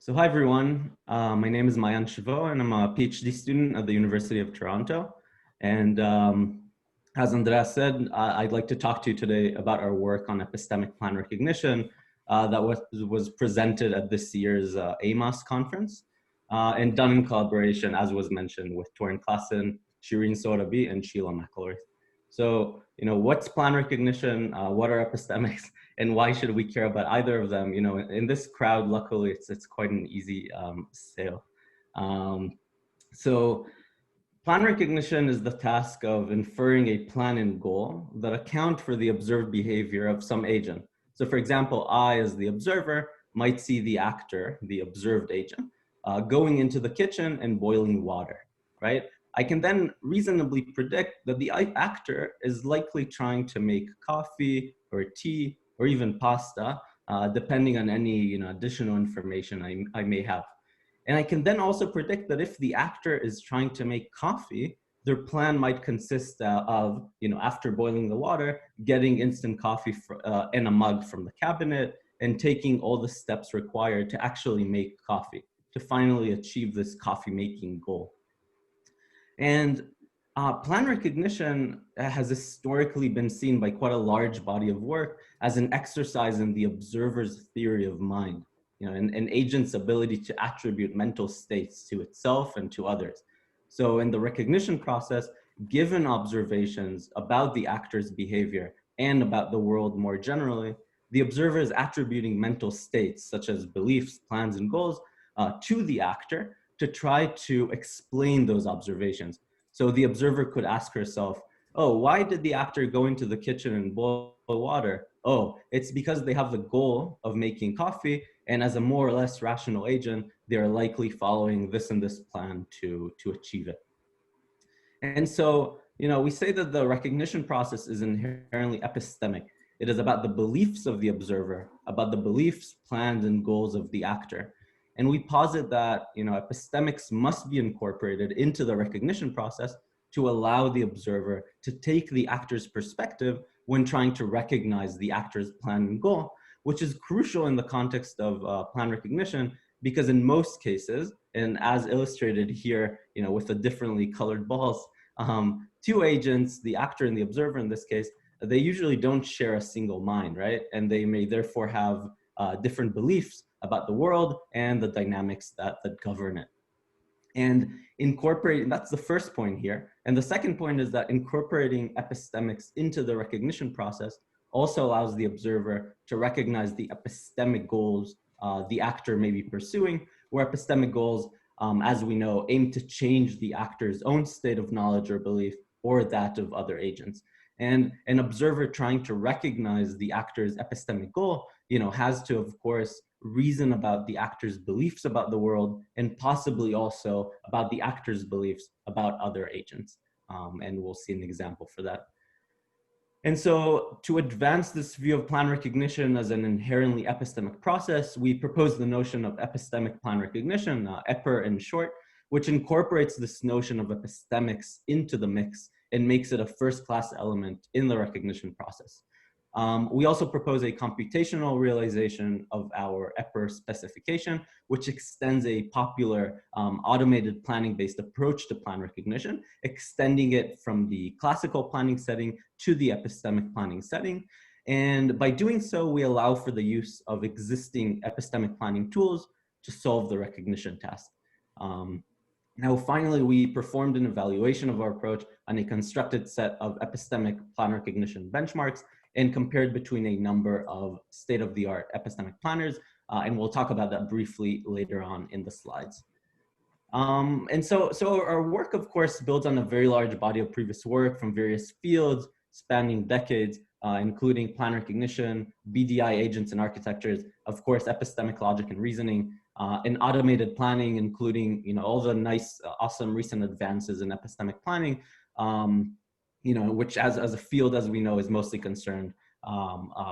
Hi everyone. My name is Maayan Shvo, and I'm a PhD student at the University of Toronto. And as Andreas said, I'd like to talk to you today about our work on epistemic plan recognition that was presented at this year's AMAS conference and done in collaboration, as was mentioned, with Toryn, Klassen, Shirin, Sohrabi, and Sheila, McIlraith. So, what's plan recognition? What are epistemics? And why should we care about either of them? In this crowd, luckily, it's quite an easy sale. So plan recognition is the task of inferring a plan and goal that account for the observed behavior of some agent. So for example, I, as the observer, might see the actor, the observed agent, going into the kitchen and boiling water, right? I can then reasonably predict that the actor is likely trying to make coffee or tea or even pasta, depending on any additional information I may have. And I can then also predict that if the actor is trying to make coffee, their plan might consist of, after boiling the water, getting instant coffee in a mug from the cabinet and taking all the steps required to actually make coffee, to finally achieve this coffee making goal. And plan recognition has historically been seen by quite a large body of work as an exercise in the observer's theory of mind, an agent's ability to attribute mental states to itself and to others. So in the recognition process, given observations about the actor's behavior and about the world more generally, the observer is attributing mental states such as beliefs, plans, and goals to the actor to try to explain those observations. So the observer could ask herself, oh, why did the actor go into the kitchen and boil water? Oh, it's because they have the goal of making coffee, and as a more or less rational agent, they're likely following this and this plan to achieve it. And so, we say that the recognition process is inherently epistemic. It is about the beliefs of the observer, about the beliefs, plans, and goals of the actor. And we posit that, epistemics must be incorporated into the recognition process to allow the observer to take the actor's perspective when trying to recognize the actor's plan and goal, which is crucial in the context of plan recognition, because in most cases, and as illustrated here, with the differently colored balls, two agents, the actor and the observer in this case, they usually don't share a single mind, right? And they may therefore have different beliefs about the world and the dynamics that govern it. And incorporating, that's the first point here. And the second point is that incorporating epistemics into the recognition process also allows the observer to recognize the epistemic goals the actor may be pursuing, where epistemic goals, as we know, aim to change the actor's own state of knowledge or belief or that of other agents. And an observer trying to recognize the actor's epistemic goal, has to, of course, reason about the actor's beliefs about the world and possibly also about the actor's beliefs about other agents. And we'll see an example for that. And so to advance this view of plan recognition as an inherently epistemic process, we propose the notion of epistemic plan recognition, EPR in short, which incorporates this notion of epistemics into the mix and makes it a first-class element in the recognition process. We also propose a computational realization of our EPR specification, which extends a popular automated planning-based approach to plan recognition, extending it from the classical planning setting to the epistemic planning setting. And by doing so, we allow for the use of existing epistemic planning tools to solve the recognition task. Now, finally, we performed an evaluation of our approach on a constructed set of epistemic plan recognition benchmarks and compared between a number of state-of-the-art epistemic planners, and we'll talk about that briefly later on in the slides. And so our work, of course, builds on a very large body of previous work from various fields spanning decades, including plan recognition, BDI agents and architectures, of course, epistemic logic and reasoning, and automated planning, including all the nice, awesome recent advances in epistemic planning, which as a field, as we know, is mostly concerned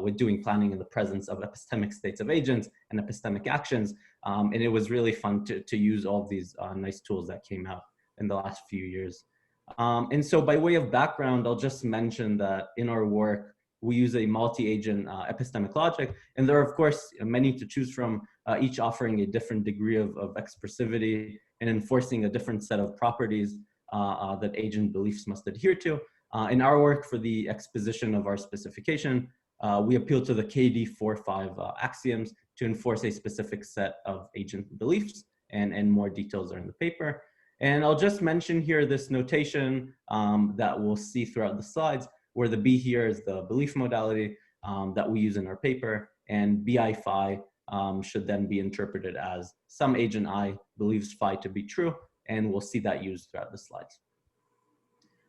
with doing planning in the presence of epistemic states of agents and epistemic actions. And it was really fun to use all of these nice tools that came out in the last few years. And so by way of background, I'll just mention that in our work, we use a multi-agent epistemic logic. And there are, of course, many to choose from, each offering a different degree of expressivity and enforcing a different set of properties that agent beliefs must adhere to. In our work for the exposition of our specification, we appeal to the KD4-5 axioms to enforce a specific set of agent beliefs, and more details are in the paper. And I'll just mention here this notation that we'll see throughout the slides, where the B here is the belief modality that we use in our paper, and BI phi should then be interpreted as some agent I believes phi to be true, and we'll see that used throughout the slides.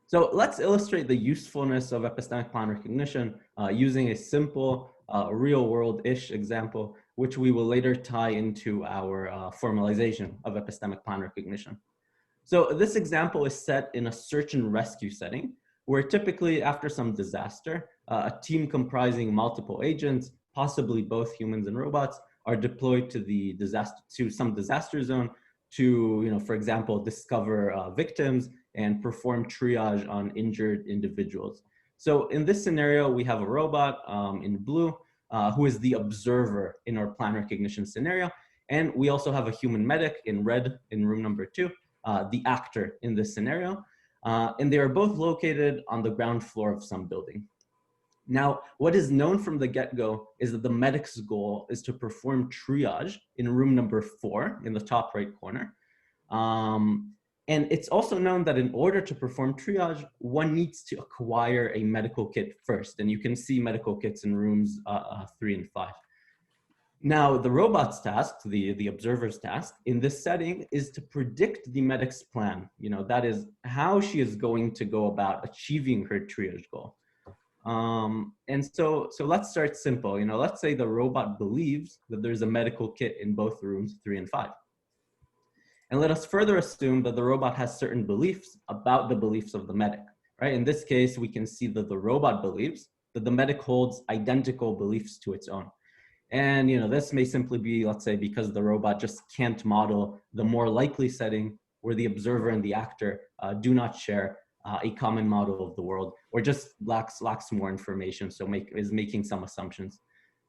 So let's illustrate the usefulness of epistemic plan recognition using a simple real-world-ish example, which we will later tie into our formalization of epistemic plan recognition. So this example is set in a search and rescue setting, where typically after some disaster, a team comprising multiple agents, possibly both humans and robots, are deployed to some disaster zone to, for example, discover victims and perform triage on injured individuals. So in this scenario, we have a robot in blue who is the observer in our plan recognition scenario. And we also have a human medic in red in room number 2, the actor in this scenario. And they are both located on the ground floor of some building. Now, what is known from the get-go is that the medic's goal is to perform triage in room number 4 in the top right corner. And it's also known that in order to perform triage, one needs to acquire a medical kit first. And you can see medical kits in rooms 3 and 5. Now, the robot's task, the observer's task in this setting is to predict the medic's plan. That is how she is going to go about achieving her triage goal. And so let's start simple. Let's say the robot believes that there's a medical kit in both rooms 3 and 5. And let us further assume that the robot has certain beliefs about the beliefs of the medic, right? In this case, we can see that the robot believes that the medic holds identical beliefs to its own. And this may simply be, let's say, because the robot just can't model the more likely setting where the observer and the actor do not share a common model of the world, or just lacks more information, so is making some assumptions.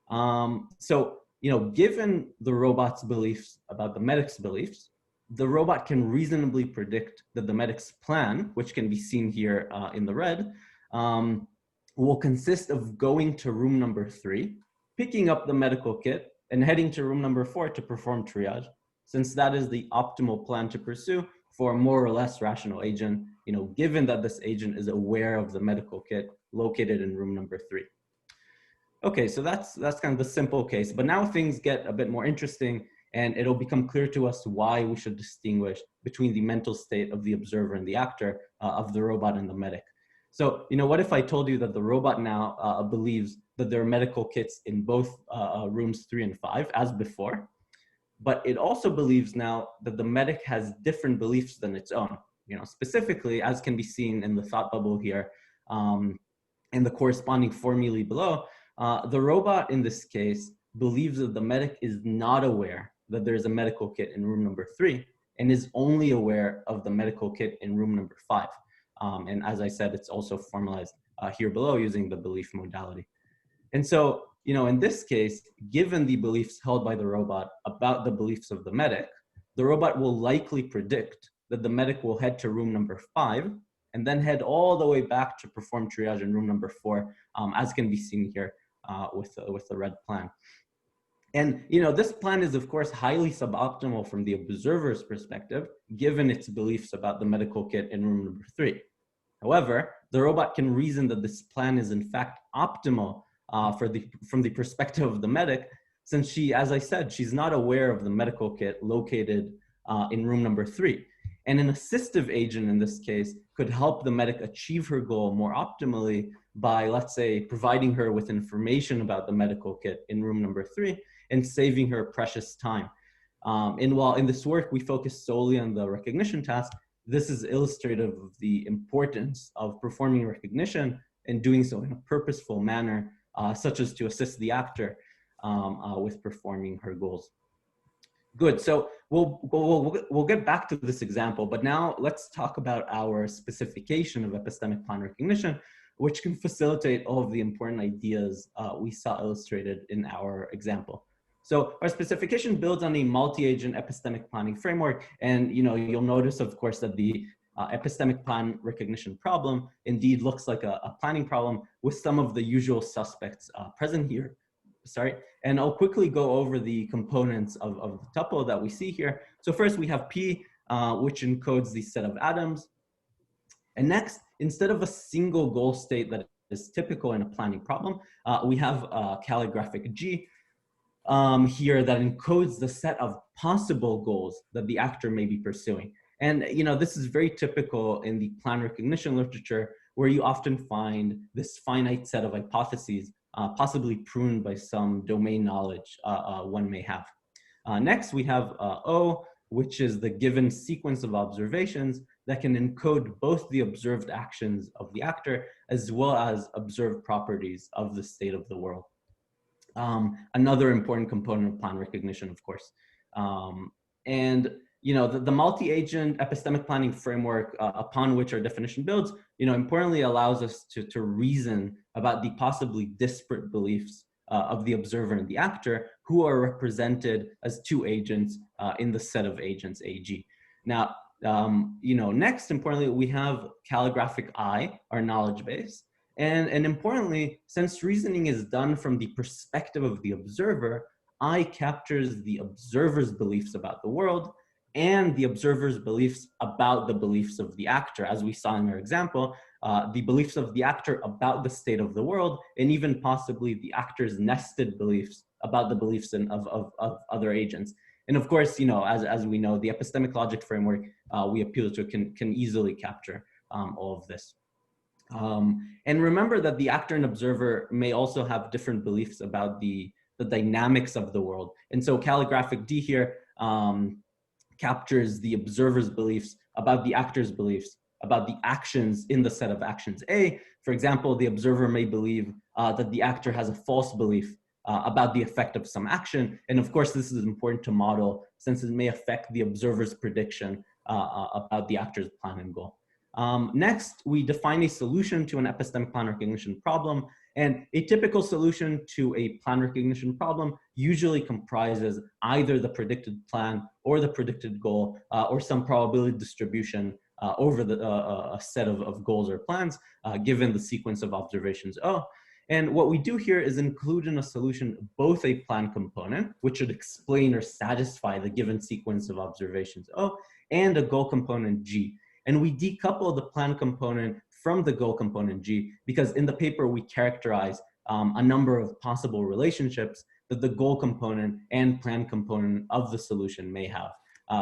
Given the robot's beliefs about the medic's beliefs, the robot can reasonably predict that the medic's plan, which can be seen here in the red, will consist of going to room number 3, picking up the medical kit, and heading to room number 4 to perform triage, since that is the optimal plan to pursue for a more or less rational agent, given that this agent is aware of the medical kit located in room number 3. Okay, so that's kind of the simple case, but now things get a bit more interesting, and it'll become clear to us why we should distinguish between the mental state of the observer and the actor, of the robot and the medic. So, what if I told you that the robot now believes that there are medical kits in both rooms 3 and 5, as before, but it also believes now that the medic has different beliefs than its own. Specifically, as can be seen in the thought bubble here, and the corresponding formulae below, the robot in this case believes that the medic is not aware that there's a medical kit in room number 3 and is only aware of the medical kit in room number 5. And as I said, it's also formalized here below using the belief modality. And so, in this case, given the beliefs held by the robot about the beliefs of the medic, the robot will likely predict that the medic will head to room number 5 and then head all the way back to perform triage in room number 4, as can be seen here with the red plan. And this plan is, of course, highly suboptimal from the observer's perspective, given its beliefs about the medical kit in room number 3. However, the robot can reason that this plan is in fact optimal from the perspective of the medic, since she, as I said, she's not aware of the medical kit located in room number 3. And an assistive agent in this case could help the medic achieve her goal more optimally by, let's say, providing her with information about the medical kit in room number 3 and saving her precious time. And while in this work we focus solely on the recognition task, this is illustrative of the importance of performing recognition and doing so in a purposeful manner, such as to assist the actor with performing her goals. Good, so we'll get back to this example, but now let's talk about our specification of epistemic plan recognition, which can facilitate all of the important ideas we saw illustrated in our example. So our specification builds on a multi-agent epistemic planning framework. And you'll notice, of course, that the epistemic plan recognition problem indeed looks like a planning problem with some of the usual suspects present here. Sorry, and I'll quickly go over the components of the tuple that we see here. So first we have P, which encodes the set of atoms. And next, instead of a single goal state that is typical in a planning problem, we have calligraphic G here that encodes the set of possible goals that the actor may be pursuing. And this is very typical in the plan recognition literature, where you often find this finite set of hypotheses, possibly pruned by some domain knowledge one may have. Next, we have O, which is the given sequence of observations that can encode both the observed actions of the actor as well as observed properties of the state of the world. Another important component of plan recognition, of course. And the multi-agent epistemic planning framework upon which our definition builds, importantly allows us to reason about the possibly disparate beliefs of the observer and the actor, who are represented as two agents in the set of agents AG. Now, next, importantly, we have calligraphic I, our knowledge base. And importantly, since reasoning is done from the perspective of the observer, I captures the observer's beliefs about the world and the observer's beliefs about the beliefs of the actor, as we saw in our example, the beliefs of the actor about the state of the world, and even possibly the actor's nested beliefs about the beliefs of other agents. And of course, as we know, the epistemic logic framework we appeal to can easily capture all of this. And remember that the actor and observer may also have different beliefs about the dynamics of the world. And so calligraphic D here captures the observer's beliefs about the actor's beliefs about the actions in the set of actions A. For example, the observer may believe that the actor has a false belief about the effect of some action. And of course, this is important to model since it may affect the observer's prediction about the actor's plan and goal. Next, we define a solution to an epistemic plan recognition problem. And a typical solution to a plan recognition problem usually comprises either the predicted plan or the predicted goal or some probability distribution over a set of goals or plans given the sequence of observations O. And what we do here is include in a solution both a plan component, which should explain or satisfy the given sequence of observations O, and a goal component G. And we decouple the plan component from the goal component G, because in the paper we characterize a number of possible relationships that the goal component and plan component of the solution may have,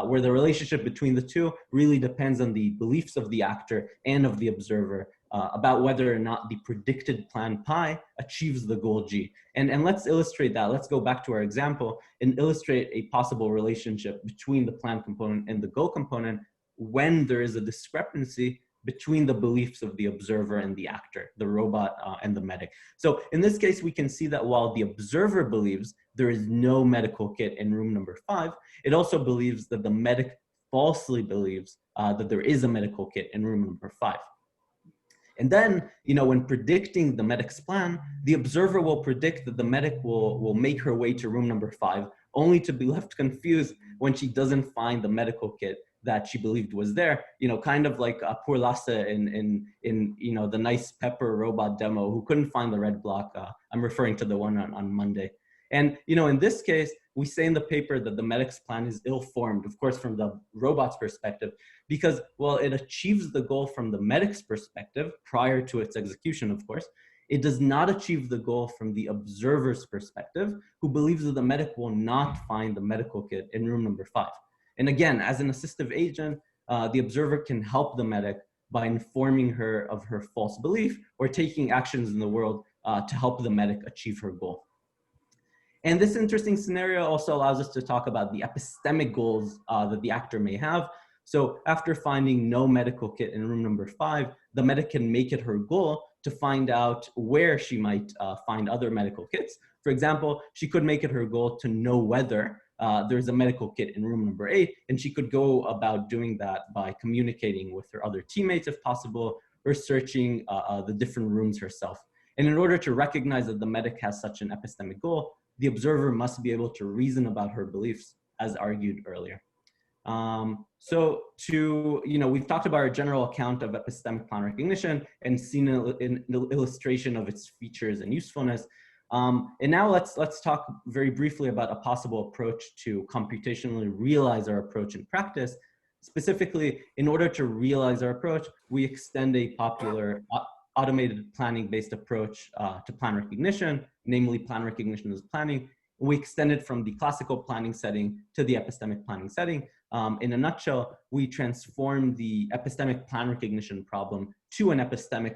where the relationship between the two really depends on the beliefs of the actor and of the observer about whether or not the predicted plan pi achieves the goal G. And let's illustrate that. Let's go back to our example and illustrate a possible relationship between the plan component and the goal component when there is a discrepancy between the beliefs of the observer and the actor, the robot and the medic. So in this case, we can see that while the observer believes there is no medical kit in room number 5, it also believes that the medic falsely believes that there is a medical kit in room number 5. And then, when predicting the medic's plan, the observer will predict that the medic will make her way to room number 5, only to be left confused when she doesn't find the medical kit that she believed was there, kind of like poor Lasse in the nice pepper robot demo who couldn't find the red block. I'm referring to the one on Monday. And, in this case, we say in the paper that the medic's plan is ill-formed, of course, from the robot's perspective, because, well, it achieves the goal from the medic's perspective prior to its execution, of course. It does not achieve the goal from the observer's perspective, who believes that the medic will not find the medical kit in room number 5. And again, as an assistive agent, the observer can help the medic by informing her of her false belief or taking actions in the world to help the medic achieve her goal. And this interesting scenario also allows us to talk about the epistemic goals that the actor may have. So after finding no medical kit in room number 5, the medic can make it her goal to find out where she might find other medical kits. For example, she could make it her goal to know whether there's a medical kit in room number 8, and she could go about doing that by communicating with her other teammates if possible, researching the different rooms herself. And in order to recognize that the medic has such an epistemic goal, the observer must be able to reason about her beliefs, as argued earlier. We've talked about our general account of epistemic plan recognition and seen an illustration of its features and usefulness. And now let's talk very briefly about a possible approach to computationally realize our approach in practice. Specifically, in order to realize our approach, we extend a popular automated planning-based approach to plan recognition, namely plan recognition as planning. We extend it from the classical planning setting to the epistemic planning setting. In a nutshell, we transform the epistemic plan recognition problem to an epistemic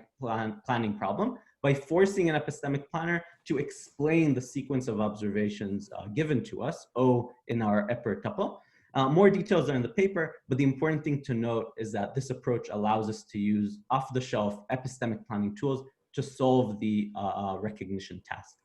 planning problem by forcing an epistemic planner to explain the sequence of observations given to us, O in our EPIR tuple. More details are in the paper, but the important thing to note is that this approach allows us to use off-the-shelf epistemic planning tools to solve the recognition task.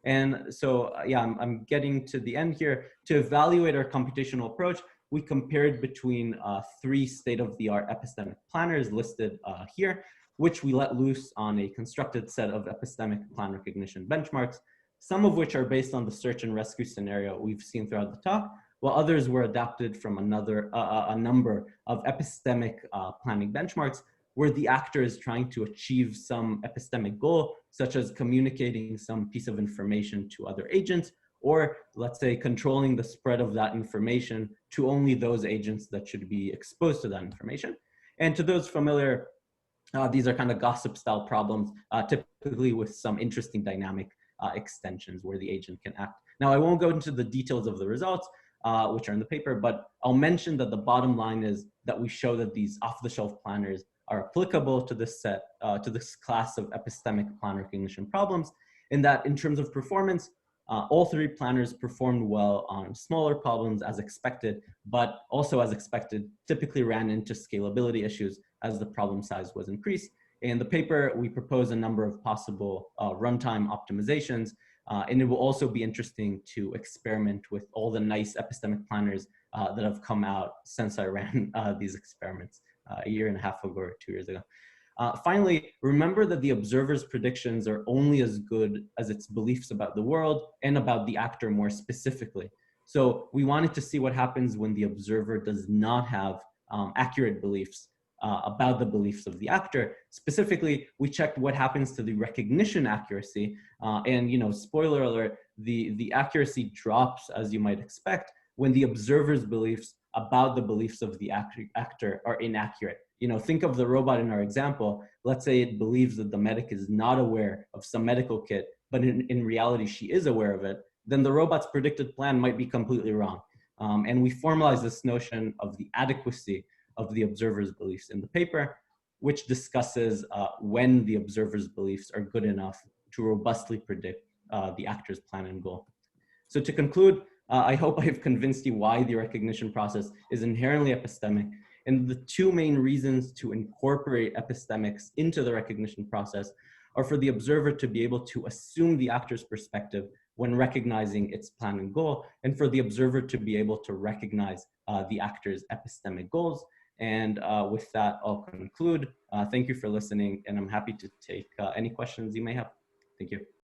And so, I'm getting to the end here. To evaluate our computational approach, we compared between 3 state-of-the-art epistemic planners listed here, which we let loose on a constructed set of epistemic plan recognition benchmarks, some of which are based on the search and rescue scenario we've seen throughout the talk, while others were adapted from a number of epistemic planning benchmarks where the actor is trying to achieve some epistemic goal, such as communicating some piece of information to other agents, or let's say controlling the spread of that information to only those agents that should be exposed to that information. And to those familiar, these are kind of gossip style problems, typically with some interesting dynamic extensions where the agent can act. Now, I won't go into the details of the results, which are in the paper, but I'll mention that the bottom line is that we show that these off-the-shelf planners are applicable to this set, to this class of epistemic plan recognition problems, in that in terms of performance, all 3 planners performed well on smaller problems as expected, but also as expected, typically ran into scalability issues as the problem size was increased. In the paper, we propose a number of possible runtime optimizations, and it will also be interesting to experiment with all the nice epistemic planners that have come out since I ran these experiments a year and a half ago or 2 years ago. Finally, remember that the observer's predictions are only as good as its beliefs about the world and about the actor more specifically. So we wanted to see what happens when the observer does not have accurate beliefs about the beliefs of the actor. Specifically, we checked what happens to the recognition accuracy. And spoiler alert, the accuracy drops, as you might expect, when the observer's beliefs about the beliefs of the actor are inaccurate. Think of the robot in our example. Let's say it believes that the medic is not aware of some medical kit, but in reality, she is aware of it. Then the robot's predicted plan might be completely wrong. And we formalize this notion of the adequacy of the observer's beliefs in the paper, which discusses when the observer's beliefs are good enough to robustly predict the actor's plan and goal. So to conclude, I hope I have convinced you why the recognition process is inherently epistemic, and the 2 main reasons to incorporate epistemics into the recognition process are for the observer to be able to assume the actor's perspective when recognizing its plan and goal, and for the observer to be able to recognize the actor's epistemic goals. And with that, I'll conclude. Thank you for listening, and I'm happy to take any questions you may have. Thank you.